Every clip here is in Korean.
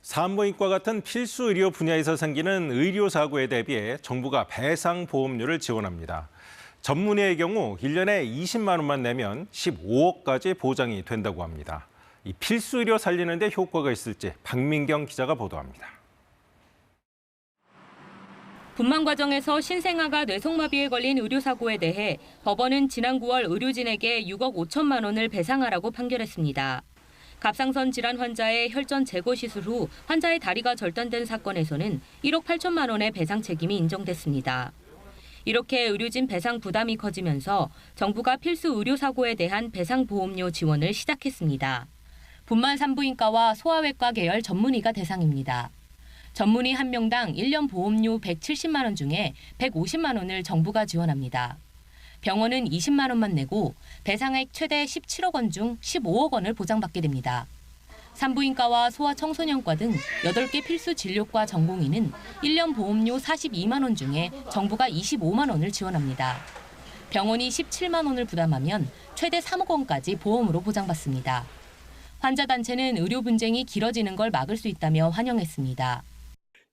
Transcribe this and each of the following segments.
산부인과 같은 필수 의료 분야에서 생기는 의료 사고에 대비해 정부가 배상 보험료를 지원합니다. 전문의의 경우 1년에 20만 원만 내면 15억까지 보장이 된다고 합니다. 이 필수 의료 살리는 데 효과가 있을지 박민경 기자가 보도합니다. 분만 과정에서 신생아가 뇌성마비에 걸린 의료사고에 대해 법원은 지난 9월 의료진에게 6억 5천만 원을 배상하라고 판결했습니다. 갑상선 질환 환자의 혈전 제거 시술 후 환자의 다리가 절단된 사건에서는 1억 8천만 원의 배상 책임이 인정됐습니다. 이렇게 의료진 배상 부담이 커지면서 정부가 필수 의료사고에 대한 배상보험료 지원을 시작했습니다. 분만 산부인과와 소아외과 계열 전문의가 대상입니다. 전문의 한 명당 1년 보험료 170만 원 중에 150만 원을 정부가 지원합니다. 병원은 20만 원만 내고 배상액 최대 17억 원 중 15억 원을 보장받게 됩니다. 산부인과와 소아청소년과 등 8개 필수 진료과 전공의는 1년 보험료 42만 원 중에 정부가 25만 원을 지원합니다. 병원이 17만 원을 부담하면 최대 3억 원까지 보험으로 보장받습니다. 환자단체는 의료 분쟁이 길어지는 걸 막을 수 있다며 환영했습니다.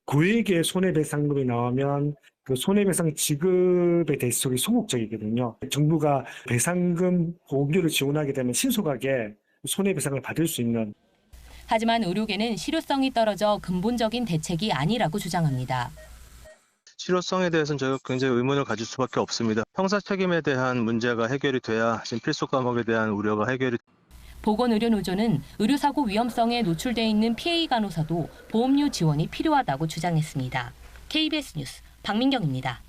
고액의 손해배상금이 나오면 그 손해배상 지급에 대해서 되게 소극적이거든요. 정부가 배상금 보험료를 지원하게 되면 신속하게 손해배상을 받을 수 있는. 하지만 의료계는 실효성이 떨어져 근본적인 대책이 아니라고 주장합니다. 실효성에 대해서는 저희가 굉장히 의문을 가질 수밖에 없습니다. 형사 책임에 대한 문제가 해결이 돼야 지금 필수 과목에 대한 우려가 해결이. 보건의료노조는 의료사고 위험성에 노출돼 있는 PA 간호사도 보험료 지원이 필요하다고 주장했습니다. KBS 뉴스 박민경입니다.